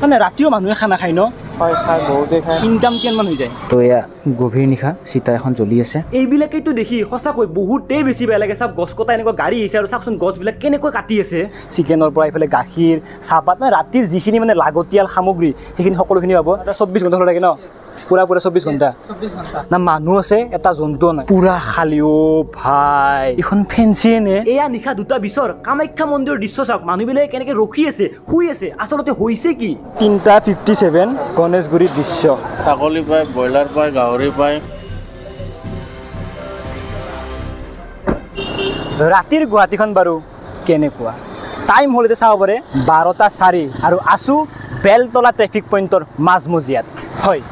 মানে ৰাতিও মানুহে খানা খায় ন হয় খাই বহুতে খাই ইনকাম কিমান হৈ যায় তো এয়া গভীৰ নিশা চিতা এখন জ্বলি আছে এইবিলাকেইতো দেখি সঁচাকৈ বহুতেই বেছি বেয়া লাগে চাওক গছ কটা এনেকুৱা গাড়ী আহিছে আৰু চাওকচোন গছবিলাক কেনেকৈ কাটি আছে চিকেনৰ পৰা এইফালে গাখীৰ চাহপাত মানে ৰাতিৰ যিখিনি মানে লাগতিয়াল সামগ্ৰী সেইখিনি সকলোখিনি পাব 24 ঘণ্টা লাগে ন পুৰা 24 ঘণ্টা না মানুহ আছে এটা জন্তু নাই পুৰা খালি অ ভাই এখন ফেন্সিয়ে নে এয়া নিশা 2টা বিছৰ কামাখ্যা মন্দিৰৰ দৃশ্য চাওক মানুহবিলাকে কেনেকৈ ৰখি আছে শুই আছে আচলতে হৈছে কি 3:57 গণেশগুৰিৰ দৃশ্য ছাগলী পায় ব্ৰইলাৰ পায় গাহৰি পায় ৰাতিৰ গুৱাহাটীখন বাৰু কেনেকুৱা টাইম হ'লে চাব পাৰে 12:04 আৰু আছো বেলতলা ট্ৰেফিক পইণ্টৰ মাজমজিয়াত হয়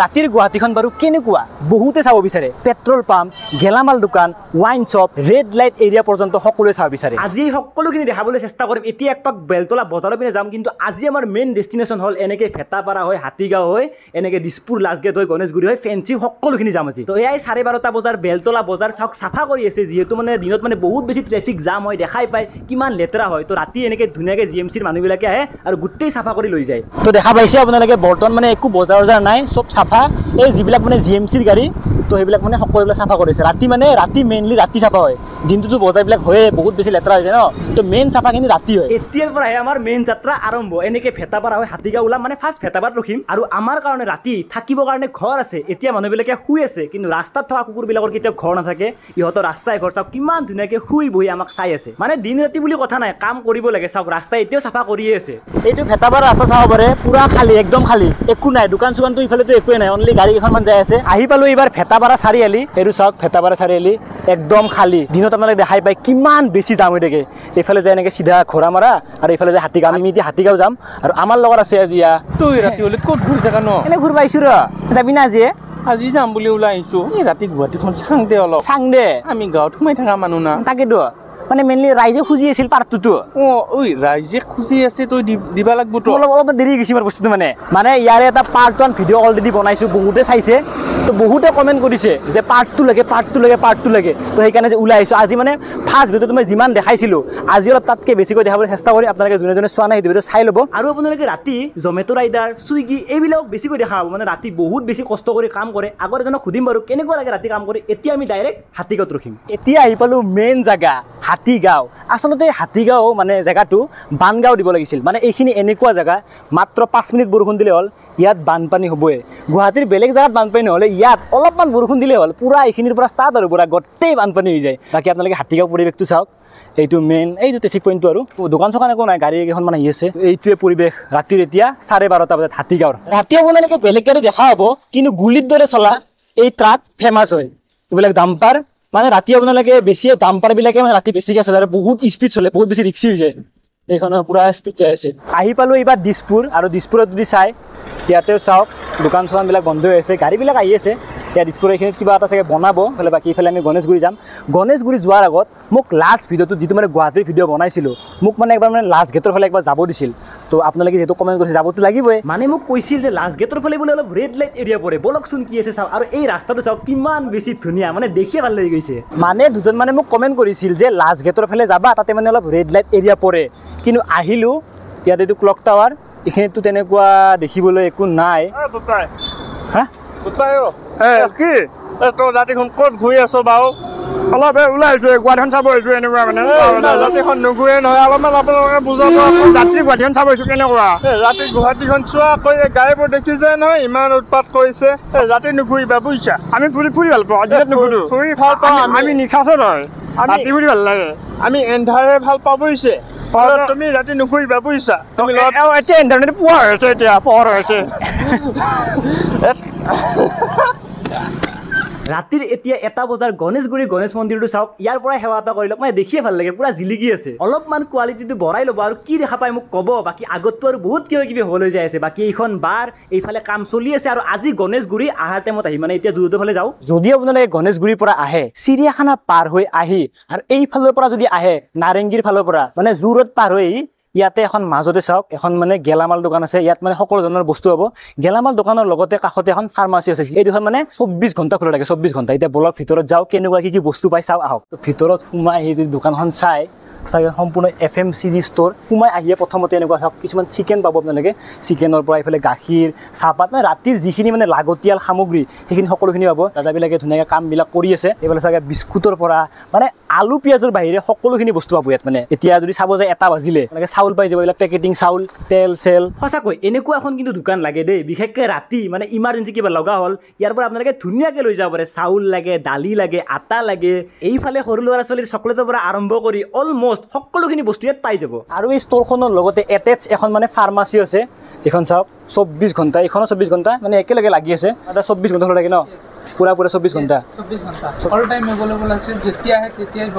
ৰাতিৰ গুৱাহাটীখন বাৰু কেনেকুৱা বহুতে চাব বিচাৰে পেট্ৰল পাম্প গেলামাল দোকান wine shop red light area পৰ্যন্ত সকলোৱে চাব বিচাৰে আজি সকলোখিনি দেখাবলৈ চেষ্টা কৰিম এতিয়া একপাক বেলতলা বজাৰৰ পিনে যাম কিন্তু আজি আমাৰ মেইন ডেষ্টিনেশ্যন হ'ল এনেকৈ ভেটাপাৰা হয় হাতীগাঁও হয় এনেকৈ দিছপুৰ লাষ্টগেট হয় গণেশগুৰি হয় ফেঞ্চি সকলোখিনি যাম আজি তো এয়াই 12:30 বজাৰ বেলতলা বজাৰ চাওক চাফা কৰি আছে যিহেতু মানে দিনত মানে বহুত বেছি ট্ৰেফিক জাম হয় দেখাই পায় কিমান লেতেৰা হয় তো ৰাতি এনেকৈ ধুনীয়াকৈ জিএমচিৰ মানুহবিলাকে আহে আৰু গোটেই চাফা কৰি লৈ যায় তো দেখা পাইছে আপোনালোকে বৰ্তমান মানে একো বজাৰ নাই চব চাফা এই যিবিলাক মানে জিএমচিৰ গাড়ী তো সেইবিলাক মানে সকলোবিলাক চাফা কৰিছে ৰাতি মেইনলি ৰাতি চাফা হয় দিনটোতো বজাৰবিলাক হয়ে বহুত বেছি লেতেৰা হৈ যায় ন তো মেইন চাফাখিনি ৰাতি হয় এতিয়াৰ পৰাহে আমাৰ মেইন যাত্ৰা আৰম্ভ এনেকৈ ভেটাপাৰা হয় হাতীগাঁও ওলাম মানে ফাৰ্ষ্ট ভেটাপাৰাত ৰখিম আৰু আমাৰ কাৰণে ৰাতি থাকিবৰ কাৰণে ঘৰ আছে এতিয়া মানুহবিলাকে শুই আছে কিন্তু ৰাস্তাত থকা কুকুৰবিলাকৰ কেতিয়াও ঘৰ নাথাকে ইহঁতৰ ৰাস্তাই ঘৰ চাওক কিমান ধুনীয়াকৈ শুই বহি আমাক চাই আছে মানে দিন ৰাতি বুলি কথা নাই কাম কৰিব লাগে চাওক ৰাস্তা এতিয়াও চাফা কৰিয়ে আছে এইটো ভেটাপাৰা ৰাস্তা চাব পাৰে পুৰা খালী একদম খালী একো নাই দোকান চোকানটো ইফালেতো একোৱে নাই অনলি গাড়ী কেইখনমান যাই আছে আহি পালোঁ এইবাৰ ভেটাপাৰা চাৰিআলি এইটো চাওক ভেটাপাৰা চাৰিআলি একদম খালী দিনত আপোনালোকে দেখাই পায় কিমান বেছি জাম হৈ থাকে এইফালে যায় এনেকৈ চিধা ঘোঁৰা মাৰা আৰু এইফালে যায় হাতীগাঁও আমি এতিয়া হাতীগাঁও যাম আৰু আমাৰ লগত আছে আজি তই ৰাতি হ'লে ক'ত ঘূৰি থাকা ন এনে ঘূৰি পাইছোঁ ৰ যাবি না আজি আজি যাম বুলি ওলাই আহিছোঁ এই ৰাতি গুৱাহাটীখন চাং দে অলপ চাং দে আমি গাঁৱত সোমাই থকা মানুহ না তাকেতো মানে মেইনলি ৰাইজে খুজি আছিল পাৰ্টটোতো ঐ ৰাইজে খুজি আছে তই দিবা লাগব তো অলপ দেৰি গৈছে মোৰ বস্তুটো মানে ইয়াৰে এটা পাৰ্ট 1 ভিডিঅ' অলৰেডি বনাইছোঁ বহুতে চাইছে তো বহুতে কমেণ্ট কৰিছে যে পাৰ্টটো লাগে তো সেইকাৰণে যে ওলাই আহিছোঁ আজি মানে ফাৰ্ষ্ট ভিডিঅ'টো মই যিমান দেখাইছিলোঁ আজি অলপ তাতকৈ বেছিকৈ দেখাবলৈ চেষ্টা কৰি আপোনালোকে যোনে চোৱা নাই সেইটো ভিডিঅ' চাই ল'ব আৰু আপোনালোকে ৰাতি জমেট' ৰাইডাৰ চুইগি এইবিলাক বেছিকৈ দেখা হ'ব মানে ৰাতি বহুত বেছি কষ্ট কৰি কাম কৰে আগৰ এজনক সুধিম বাৰু কেনেকুৱা লাগে ৰাতি কাম কৰি এতিয়া আমি ডাইৰেক্ট হাতীগাঁৱত ৰখিম এতিয়া আহি পালোঁ মেইন জেগা হাতীগাঁও আচলতে হাতীগাঁও মানে জেগাটো বানগাঁও দিব লাগিছিল মানে এইখিনি এনেকুৱা জেগা মাত্ৰ 5 মিনিট বৰষুণ দিলে হ'ল ইয়াত বানপানী হ'বই গুৱাহাটীৰ বেলেগ জেগাত বানপানী নহ'লে ইয়াত অলপমান বৰষুণ দিলে হ'ল পুৰা এইখিনিৰ পৰা ষ্টাৰ্ট আৰু পুৰা গোটেই বানপানী হৈ যায় বাকী আপোনালোকে হাতীগাঁও পৰিৱেশটো চাওক এইটো মেইন এইটো ট্ৰেফিক পইণ্টটো আৰু দোকান চোকান একো নাই গাড়ী কেইখনমান আহি আছে এইটোৱে পৰিৱেশ ৰাতিৰ এতিয়া 12:30 বজাত হাতীগাঁৱৰ ৰাতি আপোনালোকে বেলেগ গাড়ী দেখা হ'ব কিন্তু গুলিৰ দৰে চলা এই ট্ৰাক ফেমাছ হয় এইবিলাক ডাম্পাৰ মানে ৰাতি আপোনালোকে বেছি ডাম্পাৰবিলাকে মানে ৰাতি বেছিকৈ চলে আৰু বহুত স্পীড চলে বহুত বেছি ৰিক্সি হৈ যায় এইখনৰ পুৰা স্পীড যাই আছে আহি পালোঁ এইবাৰ দিছপুৰ আৰু দিছপুৰত যদি চাই ইয়াতেও চাওক দোকান চোকানবিলাক বন্ধ হৈ আছে গাড়ীবিলাক আহি আছে ইয়াত দিছপুৰৰ এইখিনিত কিবা এটা চাগে বনাব হ'লে বাকী ইফালে আমি গণেশগুৰি যাম গণেশগুৰি যোৱাৰ আগত মোক লাষ্ট ভিডিঅ'টো যিটো মানে গুৱাহাটীৰ ভিডিঅ' বনাইছিলোঁ মোক মানে একবাৰ মানে লাষ্ট গেটৰ ফালে একবাৰ যাব দিছিল তো আপোনালোকে যিহেতু কমেণ্ট কৰিছে যাবতো লাগিবই মানে মোক কৈছিল যে লাষ্ট গেটৰ ফালে বোলে অলপ ৰেড লাইট এৰিয়া পৰে বলকচোন কি আছে চাওক আৰু এই ৰাস্তাটো চাওক কিমান বেছি ধুনীয়া মানে দেখিয়ে ভাল লাগি গৈছে মানে দুজন মানে মোক কমেণ্ট কৰিছিল যে লাষ্ট গেটৰ ফালে যাবা তাতে মানে অলপ ৰেড লাইট এৰিয়া পৰে কিন্তু আহিলোঁ ইয়াত এইটো ক্লক টাৱাৰ এইখিনিতো তেনেকুৱা দেখিবলৈ একো নাই হা কি তই ৰাতিখন ক'ত ঘূৰি আছ বাৰু অলপ ওলাই আহিছোঁ গুৱাহাটীখন চাব আহিছোঁ এনেকুৱা মানে ৰাতিখন নুঘূৰে নহয় অলপমান আপোনালোকে বুজাব ৰাতি গুৱাহাটীখন চাব আহিছোঁ কেনেকুৱা ৰাতি গুৱাহাটীখন চোৱা কৈ গাড়ীবোৰ দেখিছে নহয় ইমান উৎপাত কৰিছে ৰাতি নুঘূৰিবা বুজিছা আমি ফুৰি ভাল পাওঁ ফুৰি ভাল পাওঁ আমি নিশাচো নহয় ৰাতি ফুৰি ভাল লাগে আমি এন্ধাৰে ভাল পাওঁ বুজিছে তুমি ৰাতি নুঘূৰিবা বুজিছা তুমি এতিয়া ইণ্টাৰনেট পোৱা হৈছে এতিয়া পোহৰ হৈছে ৰাতিৰ এতিয়া 1 বজাৰ গণেশগুৰি গণেশ মন্দিৰটো চাওক ইয়াৰ পৰা সেৱা এটা কৰি লওক মানে দেখিয়ে ভাল লাগে পুৰা জিলিকি আছে অলপমান কোৱালিটিটো বঢ়াই ল'ব আৰু কি দেখা পায় মোক ক'ব বাকী আগততো আৰু বহুত কিবা হ'বলৈ যাই আছে বাকী এইখন বাৰ এইফালে কাম চলি আছে আৰু আজি গণেশগুৰি আহাৰ টাইমত আহি মানে এতিয়া জুৰোডৰ ফালে যাওঁ যদি আপোনালোকে গণেশগুৰিৰ পৰা আহে চিৰিয়াখানা পাৰ হৈ আহি আৰু এইফালৰ পৰা যদি আহে নাৰেংগীৰ ফালৰ পৰা মানে জুৰোড পাৰ হৈ ইয়াতে এখন মাজতে চাওক এখন মানে গেলামাল দোকান আছে ইয়াত মানে সকলো ধৰণৰ বস্তু হ'ব গেলামাল দোকানৰ লগতে কাষতে এখন ফাৰ্মাচী আছে এই দুখন মানে 24 ঘণ্টা খোলা থাকে 24 ঘণ্টা এতিয়া বলক ভিতৰত যাওঁ কেনেকুৱা কি বস্তু পাই চাওঁ আহক ভিতৰত সোমাই আহি যদি দোকানখন চাই চাগে সম্পূৰ্ণ FMCG ষ্ট'ৰ সোমাই আহিয়ে প্ৰথমতে এনেকুৱা চাওক কিছুমান চিকেন পাব আপোনালোকে চিকেনৰ পৰা এইফালে গাখীৰ চাহপাত মানে ৰাতিৰ যিখিনি মানে লাগতিয়াল সামগ্ৰী সেইখিনি সকলোখিনি পাব দাদাবিলাকে ধুনীয়াকৈ কামবিলাক কৰি আছে এইফালে চাগে বিস্কুটৰ পৰা মানে আলু পিঁয়াজৰ বাহিৰে সকলোখিনি বস্তু পাব ইয়াত মানে এতিয়া যদি চাব যায় 1 বাজিলে এনেকৈ চাউল পাই যাব এইবিলাক পেকেটিং চাউল তেল চেল সঁচাকৈ এনেকুৱা এখন কিন্তু দোকান লাগে দেই বিশেষকৈ ৰাতি মানে ইমাৰ্জেঞ্চি কিবা লগা হ'ল ইয়াৰ পৰা আপোনালোকে ধুনীয়াকৈ লৈ যাব পাৰে চাউল লাগে দালি লাগে আটা লাগে এইফালে সৰু ল'ৰা ছোৱালীৰ চকলেটৰ পৰা আৰম্ভ কৰি অলমষ্ট সকলোখিনি বস্তু ইয়াত পাই যাব আৰু এই ষ্ট'ৰখনৰ লগতে এটেচ এখন মানে ফাৰ্মাচী আছে এইখন চাওক 24 ঘণ্টা এইখনো 24 ঘণ্টা মানে একেলগে লাগি আছে এটা 24 ঘণ্টা খোলা থাকে ন পুৰা 24 ঘণ্টা 24 ঘণ্টা অল টাইম এভেইলেবল আছে যেতিয়া আহে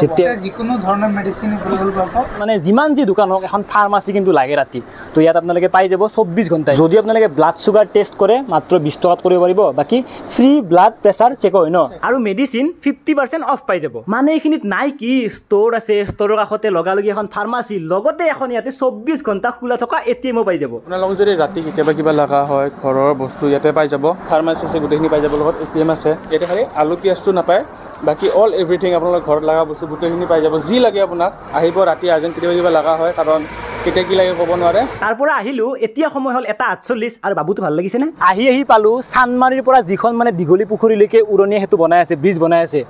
তেতিয়াই যিকোনো ধৰণৰ মেডিচিন এভেইলেবল পাব মানে যিমান যি দোকান হওক এখন ফাৰ্মাচী কিন্তু লাগে ৰাতি তো ইয়াত আপোনালোকে পাই যাব 24 ঘণ্টা যদি আপোনালোকে ব্লাড চুগাৰ টেষ্ট কৰে মাত্ৰ 20 টকাত কৰিব পাৰিব বাকি ফ্ৰী ব্লাড প্ৰেছাৰ চেক হয় ন আৰু মেডিচিন 50% অফ পাই যাব মানে এইখিনিত নাই কি ষ্ট'ৰ আছে ষ্ট'ৰৰ কাষতে লগালগি এখন ফাৰ্মাচী লগতে এখন ইয়াতে 24 ঘণ্টা খোলা থকা ATM পাই যাব আপোনালোক যদি ৰাতি কেতিয়াবা কিবা লগা হয় ঘৰৰ বস্তু ইয়াতে পাই যাব ফাৰ্মাচী আছে গোটেইখিনি পাই যাব লগত ATM আছে ইয়াতে খালি আলু পিঁয়াজটো নাপায় বাকি অল এভৰিথিং আপোনালোক ঘৰত লগা বস্তু গোটেইখিনি পাই যাব যি লাগে আপোনাক আহিব ৰাতি আৰ্জেণ্ট কেতিয়াবা কিবা লগা হয় কাৰণ কেতিয়া কি লাগে ক'ব নোৱাৰে তাৰ পৰা আহিলো এতিয়া সময় হ'ল 1:48 আৰু বাবুটো ভাল লাগিছে নে আহি পালো চানমাৰীৰ পৰা যিখন মানে দীঘলী পুখুৰীলৈকে উৰণীয়া সেতু বনাই আছে ব্ৰিজ বনাই আছে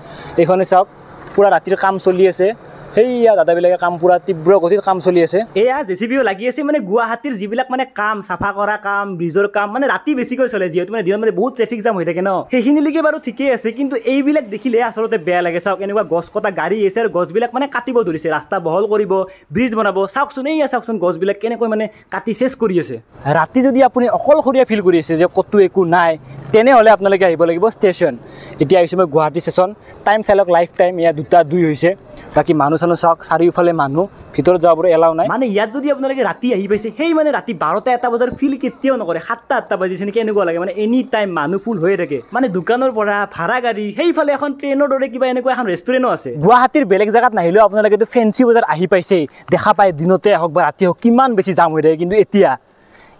এইখনে চাওক পুৰা ৰাতিৰ কাম চলি আছে সেইয়া দাদাবিলাকে কাম পুৰা তীব্ৰ গতিত কাম চলি আছে এয়া জেচিবিও লাগি আছে মানে গুৱাহাটীৰ যিবিলাক মানে কাম চাফা কৰা কাম ব্ৰিজৰ কাম মানে ৰাতি বেছিকৈ চলে যিহেতু মানে দিনত মানে বহুত ট্ৰেফিক জাম হৈ থাকে ন সেইখিনিলৈকে বাৰু ঠিকেই আছে কিন্তু এইবিলাক দেখিলে আচলতে বেয়া লাগে চাওক এনেকুৱা গছ কটা গাড়ী আছে আৰু গছবিলাক মানে কাটিব ধৰিছে ৰাস্তা বহল কৰিব ব্ৰিজ বনাব চাওকচোন এইয়া চাওকচোন গছবিলাক কেনেকৈ মানে কাটি চেছ কৰি আছে ৰাতি যদি আপুনি অকলশৰীয়া ফিল কৰি আছে যে ক'তো একো নাই তেনেহ'লে আপোনালোকে আহিব লাগিব ষ্টেচন এতিয়া আহিছোঁ মই গুৱাহাটী ষ্টেচন টাইম চাই লাইফ টাইম ইয়াত 2:02 হৈছে বাকী মানুহ চানুহ চাওক চাৰিওফালে মানুহ ভিতৰত যাবলৈ এলাও নাই মানে ইয়াত যদি আপোনালোকে ৰাতি আহি পাইছে সেই মানে ৰাতি 12টা-1টা বজাৰ ফিল কেতিয়াও নকৰে 7টা-8টা বাজিছে নেকি এনেকুৱা লাগে মানে এনি টাইম মানুহ ফুল হৈয়ে থাকে মানে দোকানৰ পৰা ভাড়া গাড়ী সেইফালে এখন ট্ৰেইনৰ দৰে কিবা এনেকুৱা এখন ৰেষ্টুৰেণ্টো আছে গুৱাহাটীৰ বেলেগ জেগাত নাহিলেও আপোনালোকেতো ফেঞ্চি বজাৰ আহি পাইছেই দেখা পায় দিনতে হওক বা ৰাতি হওক কিমান বেছি জাম হৈ থাকে কিন্তু এতিয়া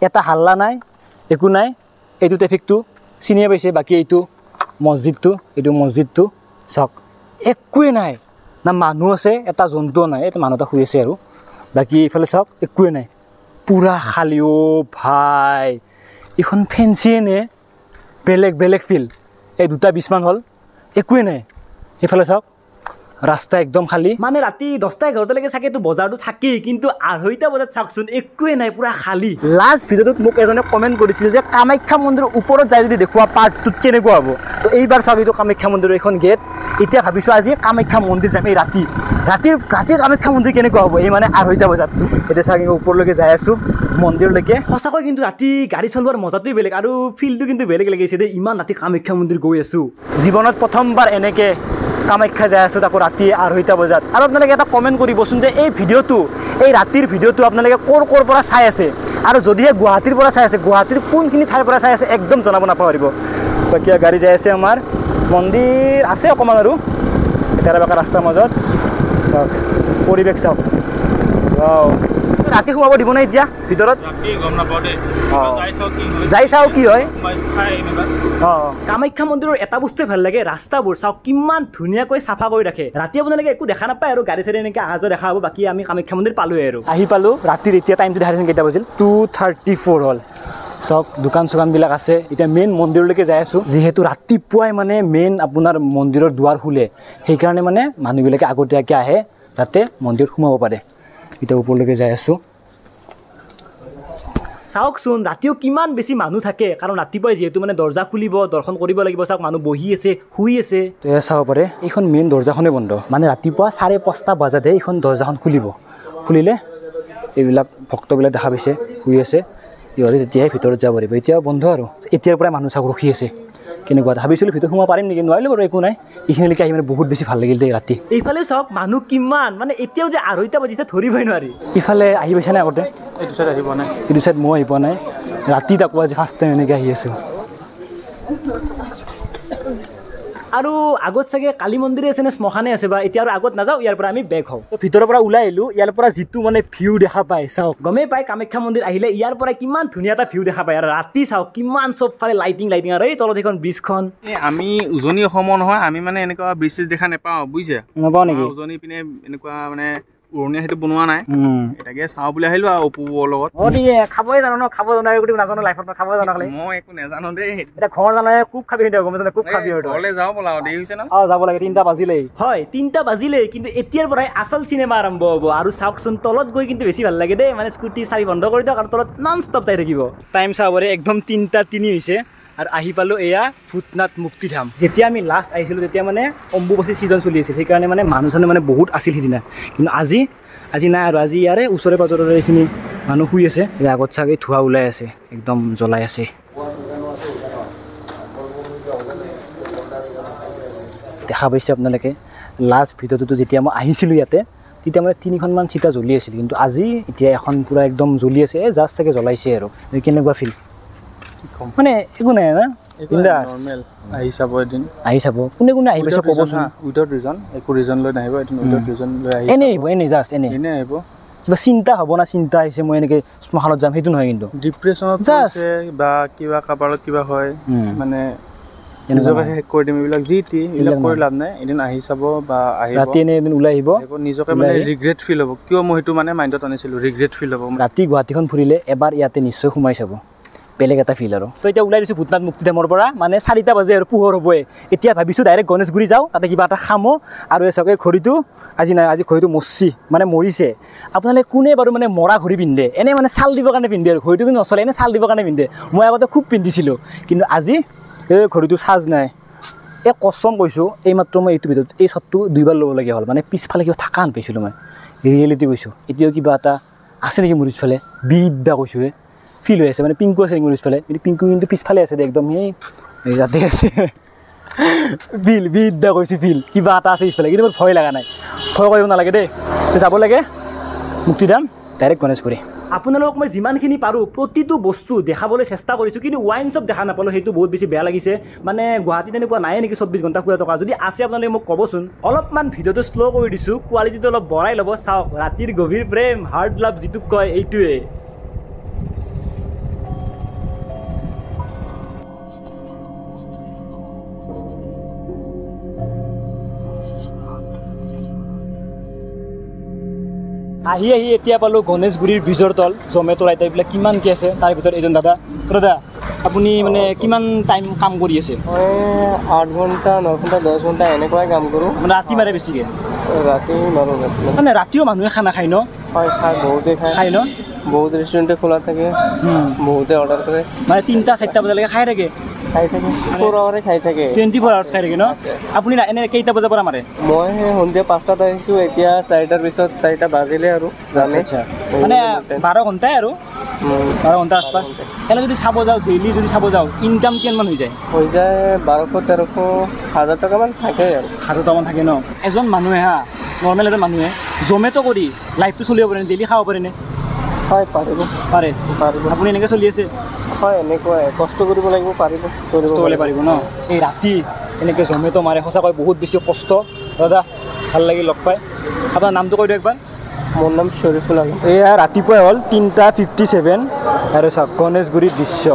এটা হাল্লা নাই একো নাই এইটো ট্ৰেফিকটো চিনিয়ে পাইছে বাকী এইটো মছজিদটো চাওক একোৱে নাই না মানুহ আছে এটা জন্তুও নাই এটা মানুহ এটা শুই আছে আৰু বাকী এইফালে চাওক একোৱে নাই পুৰা খালী অ' ভাই এইখন ফেঞ্চিয়ে নে বেলেগ ফিল এই 2:20 হ'ল একোৱে নাই এইফালে চাওক ৰাস্তা একদম খালী মানে ৰাতি 10টা-11টালৈকে চাগেতো বজাৰটো থাকেই কিন্তু 2:30টা বজাত চাওকচোন একোৱে নাই পুৰা খালী লাষ্ট ভিডিঅ'টোত মোক এজনে কমেণ্ট কৰিছিল যে কামাখ্যা মন্দিৰৰ ওপৰত যাই যদি দেখুওৱা পাৰ্টটোত কেনেকুৱা হ'ব তো এইবাৰ চাওক এইটো কামাখ্যা মন্দিৰৰ এখন গেট এতিয়া ভাবিছোঁ আজি কামাখ্যা মন্দিৰ যাম এই ৰাতিৰ কামাখ্যা মন্দিৰ কেনেকুৱা হ'ব এই মানে 2:30টা বজাত এতিয়া চাওক ওপৰলৈকে যাই আছোঁ মন্দিৰলৈকে সঁচাকৈ কিন্তু ৰাতি গাড়ী চলোৱাৰ মজাটোৱেই বেলেগ আৰু ফিলটো কিন্তু বেলেগ লাগিছে দেই ইমান ৰাতি কামাখ্যা মন্দিৰ গৈ আছোঁ জীৱনত প্ৰথমবাৰ এনেকৈ কামাখ্যা যাই আছোঁ তাকো ৰাতি 2:30টা বজাত আৰু আপোনালোকে এটা কমেণ্ট কৰিবচোন যে এই ৰাতিৰ ভিডিঅ'টো আপোনালোকে ক'ৰ পৰা চাই আছে আৰু যদিহে গুৱাহাটীৰ পৰা চাই আছে গুৱাহাটীৰ কোনখিনি ঠাইৰ পৰা চাই আছে একদম জনাব নাপাহৰিব বাকী গাড়ী যাই আছে আমাৰ মন্দিৰ আছে অকণমান আৰু তেৰা বেকা ৰাস্তাৰ মাজত চাওক পৰিৱেশ চাওক ৰাতি সোমাব দিব নাই এতিয়া ভিতৰত যাই চাওঁ কি হয় কামাখ্যা মন্দিৰৰ এটা বস্তুৱে ভাল লাগে ৰাস্তাবোৰ চাওক কিমান ধুনীয়াকৈ চাফা কৰি ৰাখে ৰাতি আপোনালোকে একো দেখা নাপায় আৰু গাড়ী চাড়ী এনেকৈ অহা যোৱা দেখা হ'ব বাকী আমি কামাখ্যা মন্দিৰ পালোৱে আৰু আহি পালোঁ ৰাতিৰ এতিয়া টাইমটো দেখাইছিল কেইটা বাজিল 2:34 হ'ল চাওক দোকান চোকানবিলাক আছে এতিয়া মেইন মন্দিৰলৈকে যাই আছোঁ যিহেতু ৰাতিপুৱাই মানে মেইন আপোনাৰ মন্দিৰৰ দুৱাৰ খোলে সেইকাৰণে মানে মানুহবিলাকে আগতীয়াকৈ আহে যাতে মন্দিৰত সোমাব পাৰে এতিয়া ওপৰলৈকে যাই আছোঁ চাওকচোন ৰাতিও কিমান বেছি মানুহ থাকে কাৰণ ৰাতিপুৱাই যিহেতু মানে দৰ্জা খুলিব দৰ্শন কৰিব লাগিব চাওক মানুহ বহি আছে শুই আছে তো এয়া চাব পাৰে এইখন মেইন দৰ্জাখনেই বন্ধ মানে ৰাতিপুৱা 5:30 বজাতহে এইখন দৰ্জাখন খুলিলে এইবিলাক ভক্তবিলাক দেখা পাইছে শুই আছে ইহঁতে তেতিয়াহে ভিতৰত যাব পাৰিব এতিয়াও বন্ধ আৰু এতিয়াৰ পৰাই মানুহ চাওক ৰখি আছে কেনেকুৱা ভাবিছিলোঁ ভিতৰত সোমাব পাৰিম নেকি নোৱাৰিলোঁ বাৰু একো নাই এইখিনিলৈকে আহি মানে বহুত বেছি ভাল লাগিল দেই ৰাতি এইফালে চাওক মানুহ কিমান মানে এতিয়াও যে 2:30 বাজিছে ধৰিবই নোৱাৰি ইফালে আহি পাইছে নাই আগতে এইটো চাইড আহি পোৱা নাই এইটো চাইড মই আহি পোৱা নাই ৰাতি তাকো আজি ফাৰ্ষ্ট টাইম এনেকৈ আহি আছোঁ আৰু আগত চাগে কালী মন্দিৰে আছে নে শ্মশানে আছে বা এতিয়া আৰু আগত নাযাওঁ ইয়াৰ পৰা আমি বেক হওঁ তো ভিতৰৰ পৰা ওলাই আহিলোঁ ইয়াৰ পৰা যিটো মানে ভিউ দেখা পায় চাওক গমেই পায় কামাখ্যা মন্দিৰ আহিলে ইয়াৰ পৰা কিমান ধুনীয়া এটা ভিউ দেখা পায় আৰু ৰাতি চাওক কিমান চবফালে লাইটিং আৰু এই তলত এখন ব্ৰিজখন আমি উজনি অসমৰ নহয় আমি মানে এনেকুৱা ব্ৰিজ দেখা নাপাওঁ বুজিছে নাপাওঁ নেকি উজনি পিনে এনেকুৱা মানে উৰণীয়া সেইটো বনোৱা নাই এটাকে চাওঁ বুলি আহিলোঁ আৰু অপুৰ লগত খাবই জানো ন খাব জানো নাজানো লাইফত খাবই জানো খালি মই একো নাজানো দেই এতিয়া ঘৰ জানে খুব খাবি কিন্তু গম পাইছা খুব খাবি ঘৰলৈ যাওঁ ব'লা আৰু দেৰি হৈছে ন যাব লাগে 3টা বাজিলেই হয় 3টা বাজিলেই কিন্তু এতিয়াৰ পৰাই আচল চিনেমা আৰম্ভ হ'ব আৰু চাওকচোন তলত গৈ কিন্তু বেছি ভাল লাগে দেই মানে স্কুটি চাবি বন্ধ কৰি দিয়ক আৰু তলত নন ষ্টপ যাই থাকিব টাইম চাবৰে একদম 3টা 3 হৈছে আৰু আহি পালোঁ এয়া ভূতনাথ মুক্তিধাম যেতিয়া আমি লাষ্ট আহিছিলোঁ তেতিয়া মানে অম্বুবাচী ছিজন চলি আছিল সেইকাৰণে মানে মানুহ চানুহ মানে বহুত আছিল সিদিনা কিন্তু আজি নাই আৰু আজি ইয়াৰে ওচৰে পাজৰে এইখিনি মানুহ শুই আছে আগত চাগে ধোঁৱা ওলাই আছে একদম জ্বলাই আছে দেখা পাইছে আপোনালোকে লাষ্ট ভিডিঅ'টোতো যেতিয়া মই আহিছিলোঁ ইয়াতে তেতিয়া মানে 3খনমান চিতা জ্বলি আছিল কিন্তু আজি এতিয়া এখন পূৰা একদম জ্বলি আছে জাষ্ট চাগে জ্বলাইছে আৰু কেনেকুৱা ফিল মানে একো নাই না নৰ্মেল আহি চাব এদিন আহি চাব কোনে কোনে আহি পাইছে ক'বচোন উইদাউট ৰিজন একো ৰিজন লৈ নাহিব এদিন উইদাউট ৰিজন লৈ আহি এনেই আহিব এনেই জাষ্ট এনেই আহিব কিবা চিন্তা হ'ব না চিন্তা আহিছে মই এনেকৈ শ্মশানত যাম সেইটো নহয় কিন্তু ডিপ্ৰেশ্যনত আছে বা কিবা কাবাৰত কিবা হয় মানে নিজকে শেষ কৰি দিম এইবিলাক এইবিলাক কৰি লাভ নাই এদিন আহি চাব বা ৰাতি এনেই এদিন ওলাই আহিব নিজকে মানে ৰিগ্ৰেট ফিল হ'ব কিয় মই সেইটো মানে মাইণ্ডত আনিছিলোঁ ৰিগ্ৰেট ফিল হ'ব ৰাতি গুৱাহাটীখন ফুৰিলে এবাৰ ইয়াতে নিশ্চয় সোমাই চাব বেলেগ এটা ফিল আৰু তো এতিয়া ওলাই দিছোঁ ভূতনাথ মুক্তিধামৰ পৰা মানে 4টা বাজে আৰু পোহৰ হ'বই এতিয়া ভাবিছোঁ ডাইৰেক্ট গণেশগুৰি যাওঁ তাতে কিবা এটা খামো আৰু এই চাগে ঘড়ীটো আজি নাই আজি ঘড়ীটো মৰিছে আপোনালোকে কোনে বাৰু মানে মৰা ঘড়ী পিন্ধে এনেই মানে চাল দিবৰ কাৰণে পিন্ধে আৰু ঘড়ীটো কিন্তু নচলে এনেই চাল দিবৰ কাৰণে পিন্ধে মই আগতে খুব পিন্ধিছিলোঁ কিন্তু আজি এই ঘড়ীটো চাৰ্জ নাই এই কচম কৈছোঁ এইমাত্ৰ মই এইটো ভিতৰত এই শ্বটটো 2বাৰ ল'বলগীয়া হ'ল মানে পিছফালে কিবা থকা আন পাইছিলোঁ মই ৰিয়েলিটি কৈছোঁ এতিয়াও কিবা এটা আছে নেকি মোৰ পিছফালে বিদ্যা কৈছোঁ ফিল হৈ আছে মানে পিংকু আছে মোৰ পিছফালে কিন্তু পিংকু কিন্তু পিছফালে আছে একদম সেই যাতে আছে বিদ্যা কৈছোঁ ফিল কিবা এটা আছে পিছফালে কিন্তু মোৰ ভয় লগা নাই ভয় কৰিব নালাগে দেই যাব লাগে মুক্তিধাম ডাইৰেক্ট গণেশগুৰি আপোনালোকক মই যিমানখিনি পাৰোঁ প্ৰতিটো বস্তু দেখাবলৈ চেষ্টা কৰিছোঁ কিন্তু ৱাইন শ্বপ দেখা নাপালোঁ সেইটো বহুত বেছি বেয়া লাগিছে মানে গুৱাহাটীত তেনেকুৱা নাই নেকি 24 ঘণ্টা খোলা থকা যদি আছে আপোনালোকে মোক ক'বচোন অলপমান ভিডিঅ'টো শ্ল' কৰি দিছোঁ কোৱালিটিটো অলপ বঢ়াই ল'ব চাওক ৰাতিৰ গভীৰ প্ৰেম হাৰ্ড লাভ যিটোক কয় এইটোৱে আহি এতিয়া পালোঁ গণেশগুৰিৰ ব্ৰিজৰ তল জমেট'ৰ আইটেমবিলাক কিমানকৈ আছে তাৰ ভিতৰত এজন দাদা আপুনি মানে কিমান টাইম কাম কৰি আছে মই 8 ঘণ্টা 9 ঘণ্টা 10 ঘণ্টা এনেকুৱাই কাম কৰোঁ মানে ৰাতি মাৰে বেছিকৈ ৰাতি মাৰোঁ মানে ৰাতিও মানুহে খানা খায় ন হয় খায় বহুতে খায় ন বহুত ৰেষ্টুৰেণ্টে খোলা থাকে বহুতে অৰ্ডাৰ কৰে মানে 3টা 4টা বজালৈকে খাই থাকে 4 আৱাৰে খাই থাকে 24 আৱাৰ্ছ খাই থাকে ন আপুনি এনে কেইটা বজাৰ পৰা মাৰে মই সন্ধিয়া 5টাত আহিছোঁ এতিয়া 4টাৰ পিছত 4টা বাজিলে আৰু আচ্ছা মানে 12 ঘণ্টাই আৰু 12 ঘণ্টা আশপাছ এনে যদি চাব যাওঁ ডেইলি যদি চাব যাওঁ ইনকাম কিমানমান হৈ যায় 1200-1300 1000 টকামান থাকে আৰু 1000 টকামান থাকে ন এজন মানুহে নৰ্মেল এজন মানুহে জমেট' কৰি লাইফটো চলিব পাৰে ডেইলি খাব পাৰেনে হয় পাৰে আপুনি এনেকৈ চলি আছে হয় এনেকুৱাই কষ্ট কৰিব লাগিব পাৰিব ন এই ৰাতি এনেকৈ জমেট' মাৰে সঁচাকৈ বহুত বেছি কষ্ট দাদা ভাল লাগি লগ পাই আপোনাৰ নামটো কৈ দিয়ক একবাৰ মোৰ নাম শ্বৰিফুল আলম এয়া ৰাতিপুৱাই হ'ল 3:57 আৰু চাওক গণেশগুৰিৰ দৃশ্য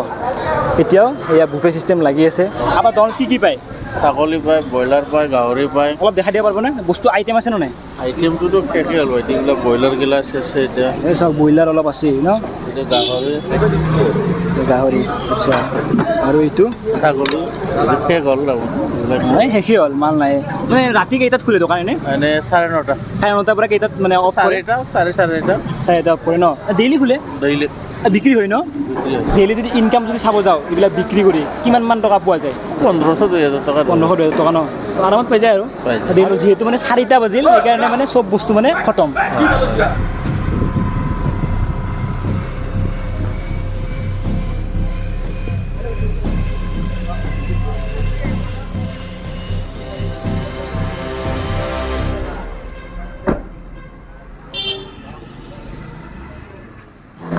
এতিয়াও এয়া বুফে চিষ্টেম লাগি আছে আপোনাৰ দোকানত কি পায় ছাগলী পায় ব্ৰইলাৰ পায় গাহৰি পায় অলপ দেখাই দিব পাৰিবনে বস্তু আইটেম আছে নে নাই আইটেমটোতো শেষেই হ'ল আইটেমবিলাক ব্ৰইলাৰ গিলাচ আছে এতিয়া এই চাওক ব্ৰইলাৰ অলপ আছে ন এতিয়া গাহৰি আচ্ছা আৰু এইটো ছাগলী শেষ হ'ল নাই শেষেই হ'ল মাল নাই মানে ৰাতি কেইটাত খোলে দোকান এনেই 9:30 9:30 পৰা কেইটাত মানে অফ কৰে 4:30 4:30 কৰে ন ডেইলি খোলে ডেইলি বিক্ৰী হয় ন ডেইলি যদি ইনকাম যদি চাব যাওঁ এইবিলাক বিক্ৰী কৰি কিমানমান টকা পোৱা যায় 1500-2000 টকা 1500-2000 টকা ন আৰামত পাই যায় আৰু যিহেতু মানে 4টা বাজিল সেইকাৰণে মানে চব বস্তু মানে খতম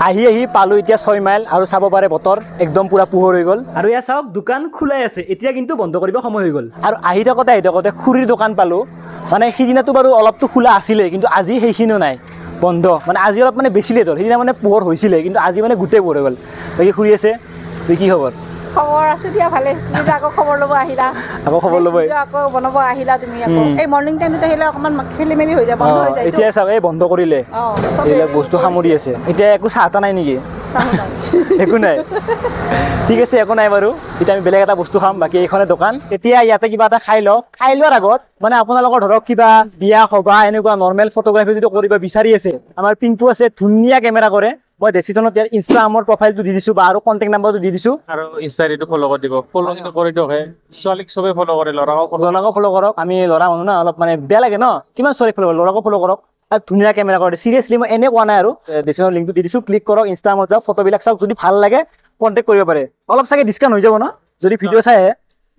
আহি পালোঁ এতিয়া 6 মাইল আৰু চাব পাৰে বতৰ একদম পূৰা পোহৰ হৈ গ'ল আৰু এয়া চাওক দোকান খোলাই আছে এতিয়া কিন্তু বন্ধ কৰিব সময় হৈ গ'ল আৰু আহি থাকোঁতে খুৰীৰ দোকান পালোঁ মানে সিদিনাটো বাৰু অলপতো খোলা আছিলে কিন্তু আজি সেইখিনিও নাই বন্ধ মানে আজি অলপ মানে বেছি লেট হ'ল সিদিনা মানে পোহৰ হৈছিলে কিন্তু আজি মানে গোটেই পোহৰ হৈ গ'ল বাকী খুৰী আছে কি খবৰ খবৰ আছো দিয়া ভালে তুমি যে আকৌ খবৰ ল'ব আহিলা আকৌ খবৰ ল'বই আকৌ বনাব আহিলা তুমি আকৌ এই মৰ্নিং টাইমত আহিলে অকমান খেলি মেলি হৈ যায় বন্ধ হৈ যায় এতিয়া চাব এই বন্ধ কৰিলে এইবিলাক বস্তু সামৰি আছে এতিয়া একো চাহ তা নাই নেকি একো নাই ঠিক আছে একো নাই বাৰু এতিয়া আমি বেলেগ এটা বস্তু খাম বাকী এইখনে দোকান এতিয়া ইয়াতে কিবা এটা খাই লোৱাৰ আগত মানে আপোনালোকৰ ধৰক কিবা বিয়া সভা এনেকুৱা নৰ্মেল ফটোগ্ৰাফি যদি কৰিব বিচাৰি আছে আমাৰ পিংকু আছে ধুনীয়া কেমেৰা কৰে মই ডেচিশ্যনত ইয়াৰ ইনষ্টাগ্ৰামৰ প্ৰফাইলটো দি দিছোঁ বা আৰু কণ্টেক্ট নাম্বাৰটো দি দিছোঁ আৰু ইনষ্টাটো ফ'ল' কৰি দিব ফ'ল' কিন্তু কৰি দিয়ক ছোৱালীক চবে ফ'ল' কৰে ল'ৰাকো ফ'ল' কৰক আমি ল'ৰা মানুহ না অলপ মানে বেয়া লাগে ন কিমান ছোৱালীক ফ'ল' কৰক ল'ৰাকো ফ'ল' কৰক আৰু ধুনীয়া কেমেৰা কৰে চিৰিয়াছলি মই এনে কোৱা নাই আৰু ডেচিশ্যনৰ লিংকটো দি দিছোঁ ক্লিক কৰক ইনষ্টাগ্ৰামত যাওক ফটোবিলাক চাওক যদি ভাল লাগে কণ্টেক্ট কৰিব পাৰে অলপ চাগে ডিছকাউণ্ট হৈ যাব ন যদি ভিডিঅ' চাই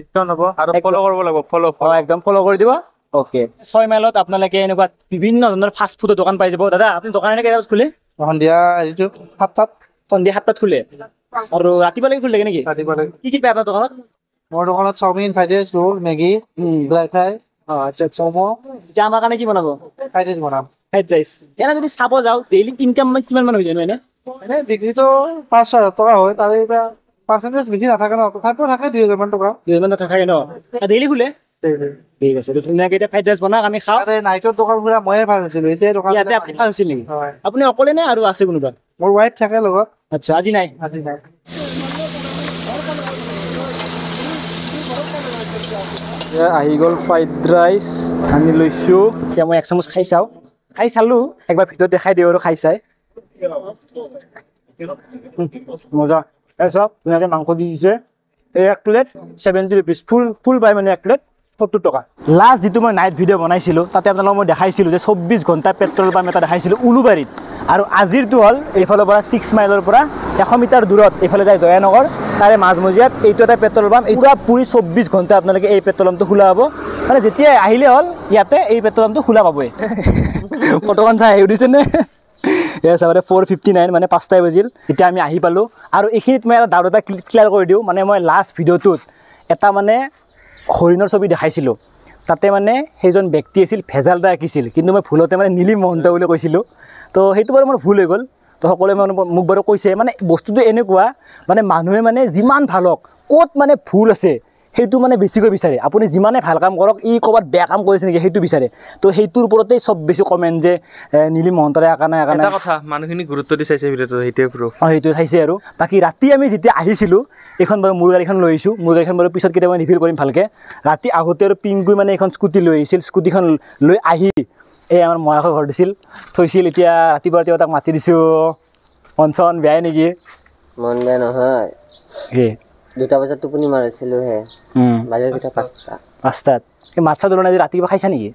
ডিছকাউণ্ট হ'ব আৰু ফ'ল' কৰিব লাগিব ফ'ল' একদম ফ'ল' কৰি দিব অ'কে 6 মাইলত আপোনালোকে এনেকুৱা বিভিন্ন ধৰণৰ ফাষ্ট ফুডৰ দোকান পাই যাব দাদা আপুনি দোকান এনেকৈ কেইটাত খোলে সন্ধিয়া হেৰিটো 7টাত সন্ধিয়া 7টাত খোলে আৰু ৰাতিপুৱালৈকে খোলি থাকে নেকি ৰাতিপুৱালৈ কি পায় আপোনাৰ দোকানত মোৰ দোকানত chow mein fried rice roll Maggi dry fry আচ্ছা ম'ম' এতিয়া আমাৰ কাৰণে কি বনাব ফ্ৰাইড ৰাইচ বনাম ফ্ৰাইড ৰাইচ এনে যদি চাব যাওঁ ডেইলি ইনকাম কিমান মান হৈ যায় এনে এনে বিক্ৰীটো 5-6 টকা হয় তাৰে এতিয়া পাৰ্চেণ্টেজ বেছি নাথাকে ন তথাপিও থাকে 2,000 মান টকা 2,000 মান থাকে ন ডেইলি খোলে ঠিক আছে ধুনীয়াকৈ এতিয়া ফ্ৰাইড ৰাইচ বনাওক আমি খাওঁ নাইটৰ দোকান পুৰা ময়ে ভাল আছিলোঁ এতিয়া দোকান ইয়াতে আপুনি ভাল আছিল নেকি আপুনি অকলে নে আৰু আছে কোনোবা মোৰ ৱাইফ থাকে লগত আচ্ছা আজি নাই আহি গ'ল ফ্ৰাইড ৰাইচ আনি লৈছোঁ এতিয়া মই 1 চামুচ খাই চালোঁ একবাৰ ভিতৰত দেখাই দিওঁ আৰু খাই চাই মজা এই চাওক ধুনীয়াকৈ মাংস দি দিছে এই 1 প্লেট 70 rupees ফুল পাই মানে 1 প্লেট 70 টকা লাষ্ট যিটো মই নাইট ভিডিঅ' বনাইছিলোঁ তাতে আপোনালোকক মই দেখাইছিলোঁ যে 24 ঘণ্টা পেট্ৰল পাম্প এটা দেখাইছিলোঁ উলুবাৰীত আৰু আজিৰটো হ'ল এইফালৰ পৰা 6 মাইলৰ পৰা 100 মিটাৰ দূৰত এইফালে যায় জয়ানগৰ তাৰে মাজমজিয়াত এইটো এটা পেট্ৰল পাম্প পুৰা পুৰি 24 ঘণ্টা আপোনালোকে এই পেট্ৰল পাম্পটো খোলা হ'ব মানে যেতিয়াই আহিলে হ'ল ইয়াতে এই পেট্ৰল পাম্পটো খোলা পাবই ফটোখন চাই উঠিছেনে এয়া চাবলৈ 4:59 মানে 5টাই বাজিল এতিয়া আমি আহি পালোঁ আৰু এইখিনিত মই এটা ডাউট এটা ক্লিয়াৰ কৰি দিওঁ মানে মই লাষ্ট ভিডিঅ'টোত এটা মানে হৰিণৰ ছবি দেখাইছিলোঁ তাতে মানে সেইজন ব্যক্তি আছিল ভেজাল এটা আঁকিছিল কিন্তু মই ভুলতে মানে নীলিম মহন্ত বুলি কৈছিলোঁ তো সেইটো বাৰু মোৰ ভুল হৈ গ'ল তো সকলোৱে মানে মোক বাৰু কৈছে মানে বস্তুটো এনেকুৱা মানে মানুহে মানে যিমান ভাল হওক ক'ত মানে ভুল আছে সেইটো মানে বেছিকৈ বিচাৰে আপুনি যিমানে ভাল কাম কৰক ই ক'ৰবাত বেয়া কাম কৰিছে নেকি সেইটো বিচাৰে তো সেইটোৰ ওপৰতেই চব বেছি কমেণ্ট যে নীলিম মহন্তৰে আঁকা নাই এটা কথা মানুহখিনি গুৰুত্ব দি চাইছে ভিডিঅ'টো সেইটোৱে প্ৰুফ সেইটো চাইছে আৰু বাকী ৰাতি আমি যেতিয়া আহিছিলোঁ এইখন বাৰু মোৰ গাড়ীখন লৈ আহিছোঁ মোৰ গাড়ীখন বাৰু পিছত কেতিয়াবা ৰিভিউ কৰিম ভালকৈ ৰাতি আহোঁতে আৰু পিংকুই মানে এইখন স্কুটি লৈ আহিছিল স্কুটিখন লৈ আহি এই আমাৰ মহাশয় ঘৰ দিছিল থৈছিল এতিয়া ৰাতিপুৱা তাক মাতি দিছোঁ মন চন বেয়াই নেকি মন বেয়া নহয় কি 2টা বজাত টোপনি মাৰিছিলোঁ হে বাজে কেইটা 5টাত এই মাছ চাছ ধৰণে আজি ৰাতিপুৱা খাইছা নেকি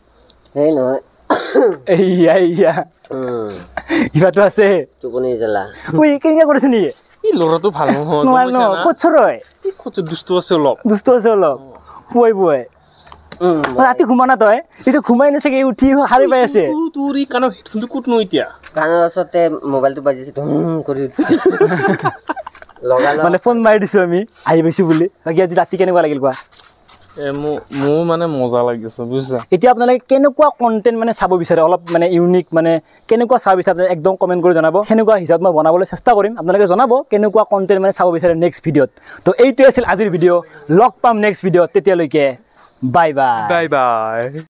সেই নহয় এইয়া কিবাটো আছে টোপনি জ্বালা ঐ কেনেকৈ কৰিছে নেকি এই ল'ৰাটো ভাল নহয় নোৱাৰে ন ক'ত ৰয় দুষ্ট আছে অলপ পুৱাই ৰাতি ঘুমা না তই এইটো ঘুমাই নাচাগে উঠি সাৰি পাই আছে তোৰ এই কাণৰ হেডফোনটো ক'তনো এতিয়া কাণৰ ওচৰতে মোবাইলটো বাজিছে কৰি লগালগ মানে ফোন মাৰি দিছোঁ আমি আহি পাইছোঁ বুলি বাকী আজি ৰাতি কেনেকুৱা লাগিল কোৱা মোৰ মানে মজা লাগিছে বুজিছা এতিয়া আপোনালোকে কেনেকুৱা কণ্টেণ্ট মানে চাব বিচাৰে অলপ মানে ইউনিক মানে কেনেকুৱা চাব বিচাৰে একদম কমেণ্ট কৰি জনাব সেনেকুৱা হিচাপত মই বনাবলৈ চেষ্টা কৰিম আপোনালোকে জনাব কেনেকুৱা কণ্টেণ্ট মানে চাব বিচাৰে নেক্সট ভিডিঅ'ত তো এইটোৱে আছিল আজিৰ ভিডিঅ' লগ পাম নেক্সট ভিডিঅ'ত তেতিয়ালৈকে বাই বাই বাই বাই